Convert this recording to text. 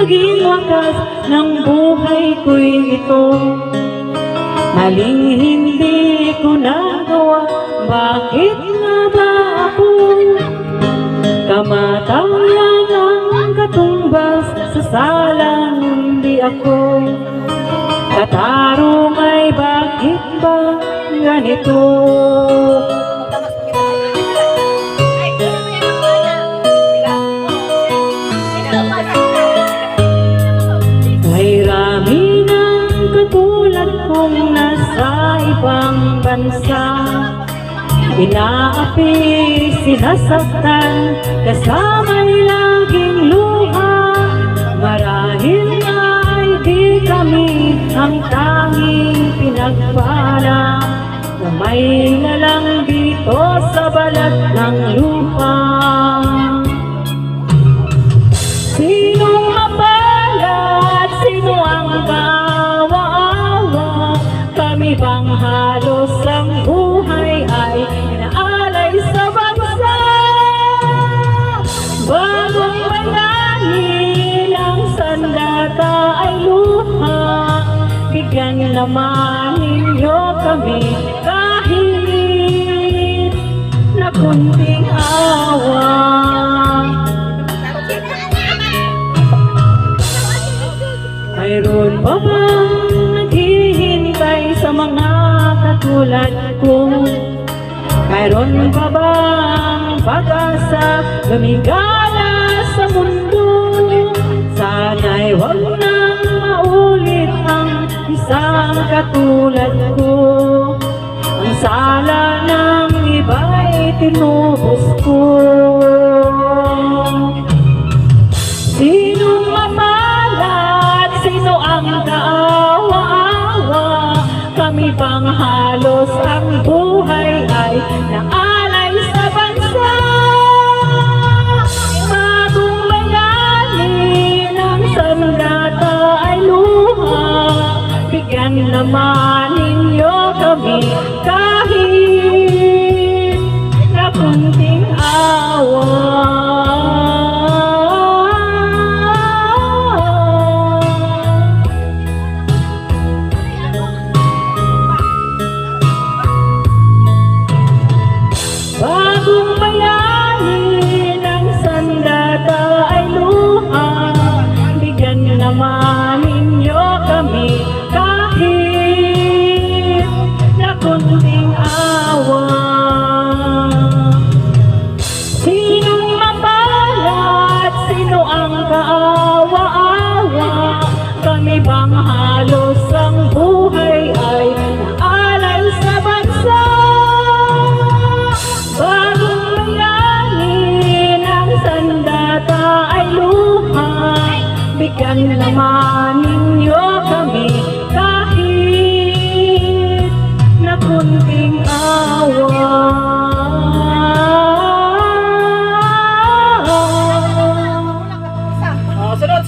naging wakas ng buhay ko'y ito. Maling hindi ko nagawa, bakit nga ba ako? Kamatayan ang katumbas sa salang hindi ako. Katarumay, bakit ba ganito? May rami ng katulad kong nasa ibang bansa, inaapi, sinasaktan, kasama'y laging luha. Marahil nga ay di kami ang tanging pinagpala, na may nalang dito sa balat ng lupa. Sinong mapala at sino ang kawawa? Kami bang halos ang buhay ay inaalay sa bansa? Bagong bayani ng sandata ay luha, bigyan naman ninyo kami kahit na kunting awa. Mayroon pa bang naghihintay sa mga katulad ko? Mayroon pa bang pag-asa lumigala sa mundo? Sana'y huwag nang maulit ang isang katulad ko. Ang sala ng iba'y tinubos ko. Sinong mapala at sino ang kaawa-awa? Kami bang halos ang buhay ay naalay sa bansa? Bagong bayani ng sandata ay luha, bigyan naman ninyo kami kahit na kunting awa. Bagong bayani ng sandata ay luha, bigyan naman ninyo kami kahit na kunting awa. Sinong mapala at sino ang kaawa-awa? Kami bang halos ang buhay ay naalay sa bansa? Bagong bayani ng sandata ay luha, bigyan naman